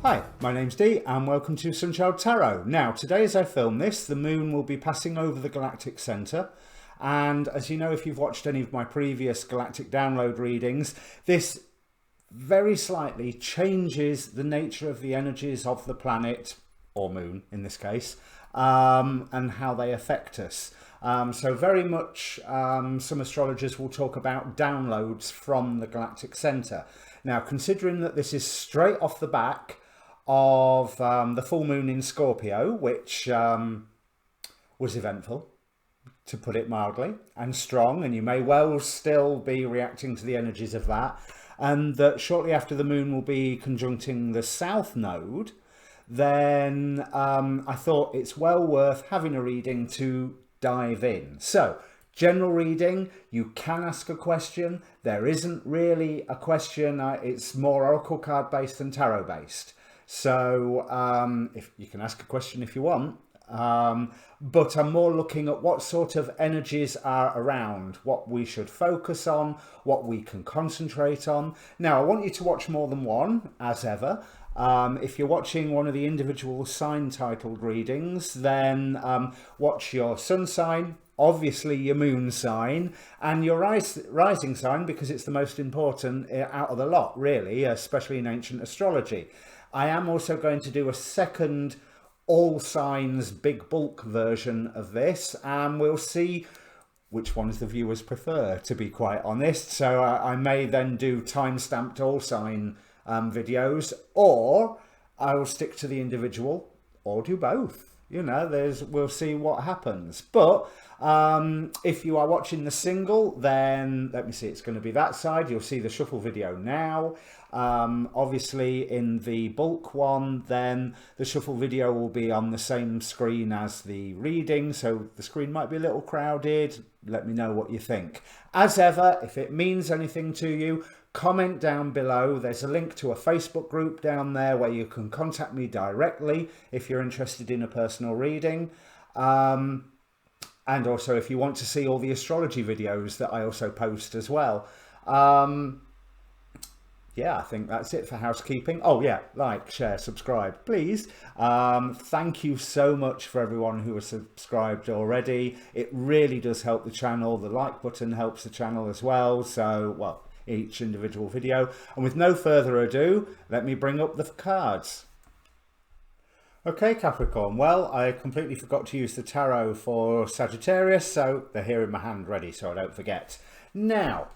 Hi, my name's Dee and welcome to Untitled Tarot. Now, today as I film this, the moon will be passing over the Galactic Centre. And as you know, if you've watched any of my previous Galactic download readings, this very slightly changes the nature of the energies of the planet, or moon in this case, and how they affect us. So very much some astrologers will talk about downloads from the Galactic Centre. Now, considering that this is straight off the back of the full moon in Scorpio, which was eventful, to put it mildly, and strong, and you may well still be reacting to the energies of that, and that shortly after the moon will be conjuncting the south node, then I thought it's well worth having a reading to dive in. So, general reading, you can ask a question. There isn't really a question, it's more oracle card based than tarot based. So if you can ask a question if you want, but I'm more looking at what sort of energies are around, what we should focus on, what we can concentrate on. Now, I want you to watch more than one, as ever. If you're watching one of the individual sign titled readings, then watch your sun sign, obviously your moon sign, and your rising sign, because it's the most important out of the lot, really, especially in ancient astrology. I am also going to do a second all signs big bulk version of this, and we'll see which ones the viewers prefer, to be quite honest. So I may then do time-stamped all sign videos, or I'll stick to the individual, or do both. You know, we'll see what happens. But if you are watching the single, then let me see, it's going to be that side. You'll see the shuffle video now. Obviously in the bulk one, then the shuffle video will be on the same screen as the reading, so the screen might be a little crowded. Let me know what you think. As ever, if it means anything to you, comment down below. There's a link to a Facebook group down there where you can contact me directly if you're interested in a personal reading. And also if you want to see all the astrology videos that I also post as well. Yeah, I think that's it for housekeeping. Oh yeah, like, share, subscribe, please. Thank you so much for everyone who has subscribed already. It really does help the channel. The like button helps the channel as well. So, well, each individual video. And with no further ado, let me bring up the cards. Okay, Capricorn, well, I completely forgot to use the tarot for Sagittarius, so they're here in my hand ready so I don't forget. Now,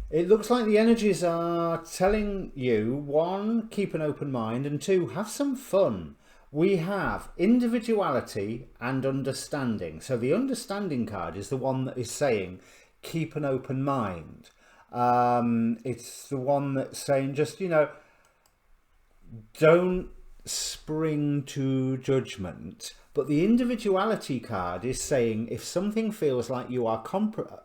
it looks like the energies are telling you, one, keep an open mind, and two, have some fun. We have individuality and understanding. So the understanding card is the one that is saying, keep an open mind. It's the one that's saying, just, you know, don't spring to judgment. But the individuality card is saying, if something feels like you are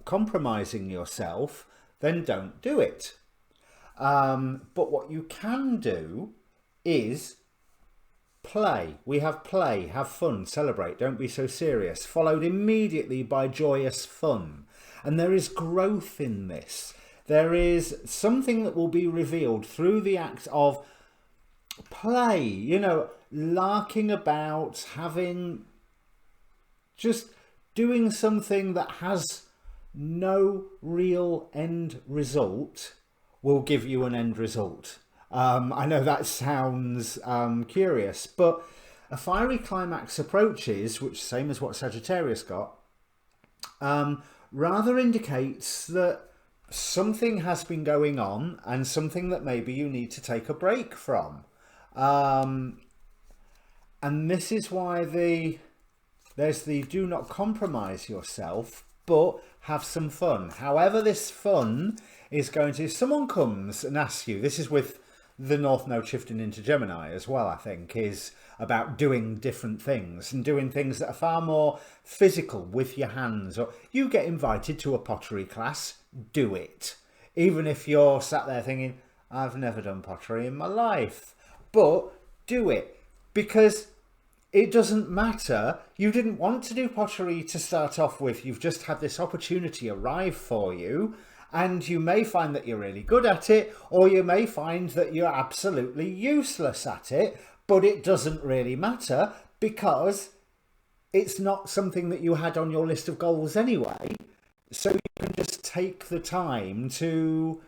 compromising yourself, then don't do it. But what you can do is play. We have play, have fun, celebrate, don't be so serious, followed immediately by joyous fun. And there is growth in this. There is something that will be revealed through the act of play, you know, larking about, just doing something that has no real end result will give you an end result. I know that sounds curious, but a fiery climax approaches, which same as what Sagittarius got, rather indicates that something has been going on and something that maybe you need to take a break from. And this is why there's the do not compromise yourself, but have some fun. However this fun is going to, if someone comes and asks you, this is with the North Node shifting into Gemini as well, I think, is about doing different things and doing things that are far more physical with your hands. Or you get invited to a pottery class, do it. Even if you're sat there thinking, I've never done pottery in my life, but do it, because it doesn't matter. You didn't want to do pottery to start off with. You've just had this opportunity arrive for you, And you may find that you're really good at it, or you may find that you're absolutely useless at it, but it doesn't really matter because it's not something that you had on your list of goals anyway. So you can just take the time to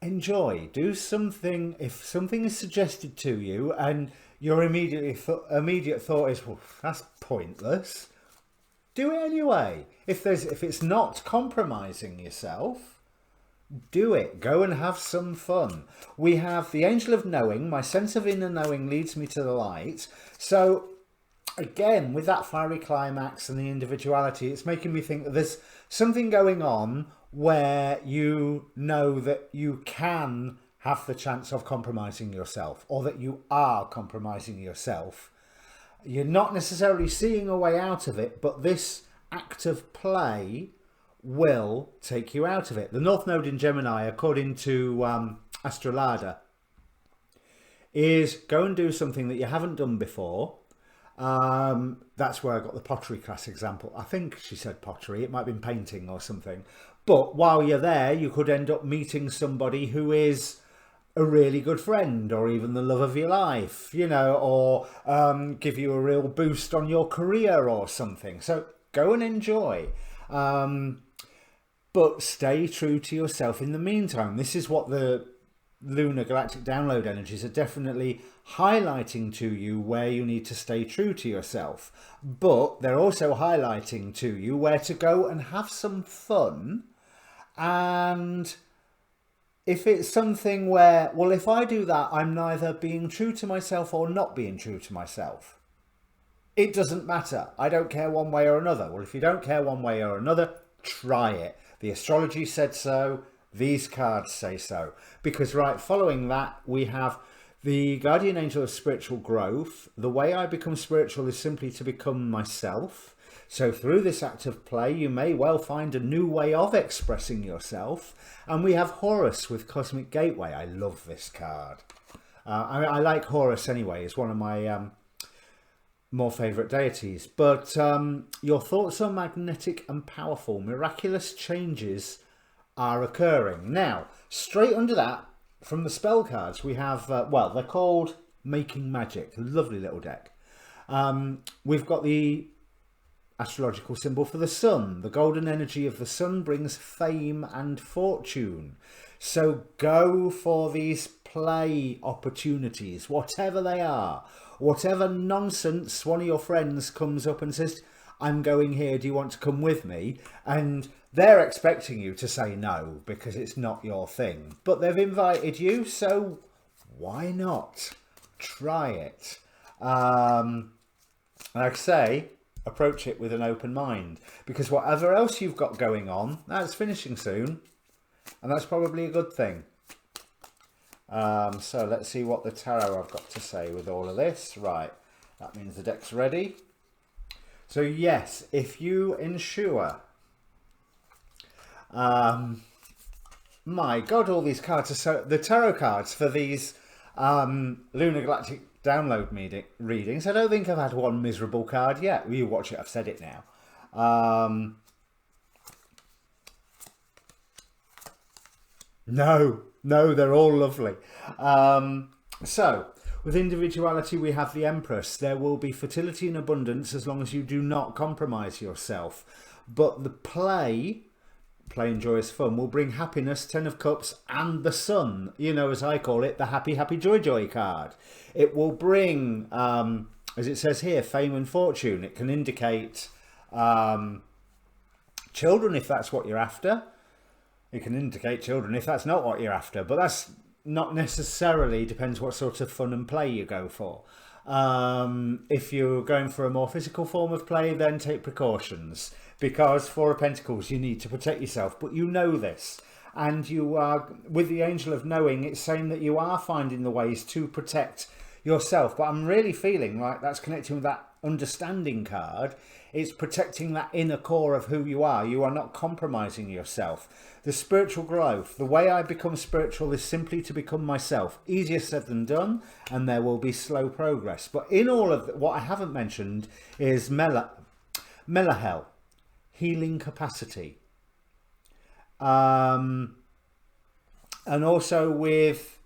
enjoy, do something. If something is suggested to you and your immediate thought is, well, that's pointless, do it anyway. If it's not compromising yourself, do it. Go and have some fun. We have the angel of knowing. My sense of inner knowing leads me to the light. So again, with that fiery climax and the individuality, it's making me think that there's something going on where you know that you can have the chance of compromising yourself, or that you are compromising yourself. You're not necessarily seeing a way out of it, but this act of play will take you out of it. The North Node in Gemini, according to Astrolada, is go and do something that you haven't done before. That's where I got the pottery class example. I think she said pottery. It might have been painting or something. But while you're there, you could end up meeting somebody who is a really good friend, or even the love of your life, you know, or give you a real boost on your career or something. So go and enjoy. But stay true to yourself in the meantime. This is what the Lunar Galactic download energies are definitely highlighting to you, where you need to stay true to yourself. But they're also highlighting to you where to go and have some fun. And if it's something where, well, if I do that, I'm neither being true to myself or not being true to myself. It doesn't matter. I don't care one way or another. Well, if you don't care one way or another, try it. The astrology said so. These cards say so. Because right following that, we have the guardian angel of spiritual growth. The way I become spiritual is simply to become myself. So through this act of play, you may well find a new way of expressing yourself. And we have Horus with Cosmic Gateway. I love this card. I like Horus anyway. It's one of my more favourite deities. But your thoughts are magnetic and powerful. Miraculous changes are occurring. Now, straight under that, from the spell cards, we have, well, they're called Making Magic. Lovely little deck. We've got the astrological symbol for the sun. The golden energy of the sun brings fame and fortune. So go for these play opportunities, whatever they are. Whatever nonsense one of your friends comes up and says, I'm going here, do you want to come with me? And they're expecting you to say no because it's not your thing. But they've invited you, so why not? Try it. Like I say, approach it with an open mind, because whatever else you've got going on, that's finishing soon, and that's probably a good thing. So let's see what the tarot I've got to say with all of this. Right, that means the deck's ready. So yes, if you ensure, my God, all these cards are so, the tarot cards for these Lunar Galactic download readings, I don't think I've had one miserable card yet. Well, you watch it, I've said it now. No, they're all lovely. So, with individuality, we have the Empress. There will be fertility and abundance as long as you do not compromise yourself. But the play and joyous fun will bring happiness, Ten of Cups, and the Sun. You know, as I call it, the happy, happy, joy, joy card. It will bring, as it says here, fame and fortune. It can indicate children if that's what you're after. It can indicate children if that's not what you're after. But that's not necessarily, depends what sort of fun and play you go for. If you're going for a more physical form of play, then take precautions, because Four of Pentacles, you need to protect yourself, but you know this, and you are, with the Angel of Knowing, it's saying that you are finding the ways to protect yourself. But I'm really feeling like that's connecting with that understanding card. It's protecting that inner core of who you are. You are not compromising yourself. The spiritual growth, the way I become spiritual is simply to become myself. Easier said than done, and there will be slow progress. But in all of what I haven't mentioned is Melahel, healing capacity. and also with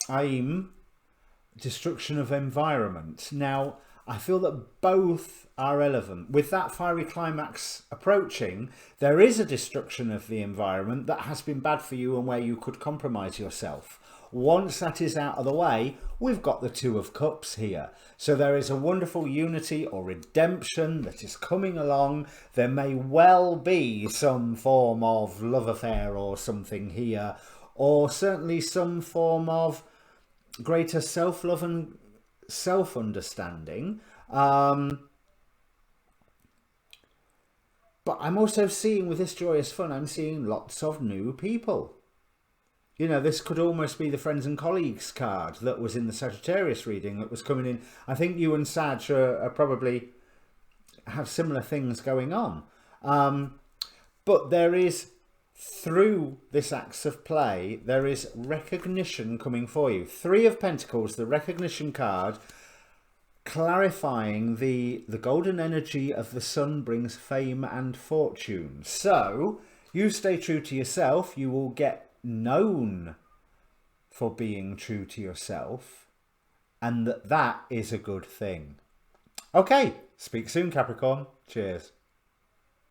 aim, destruction of environment. Now, I feel that both are relevant. With that fiery climax approaching, there is a destruction of the environment that has been bad for you and where you could compromise yourself. Once that is out of the way, we've got the Two of Cups here. So there is a wonderful unity or redemption that is coming along. There may well be some form of love affair or something here, or certainly some form of greater self-love and self-understanding. But I'm also seeing, with this joyous fun, I'm seeing lots of new people. You know, this could almost be the friends and colleagues card that was in the Sagittarius reading that was coming in. I think you and Sag are probably have similar things going on. But there is, through this acts of play, there is recognition coming for you. Three of Pentacles, the recognition card, clarifying the golden energy of the sun brings fame and fortune. So you stay true to yourself. You will get known for being true to yourself, and that is a good thing. Okay, speak soon, Capricorn. Cheers.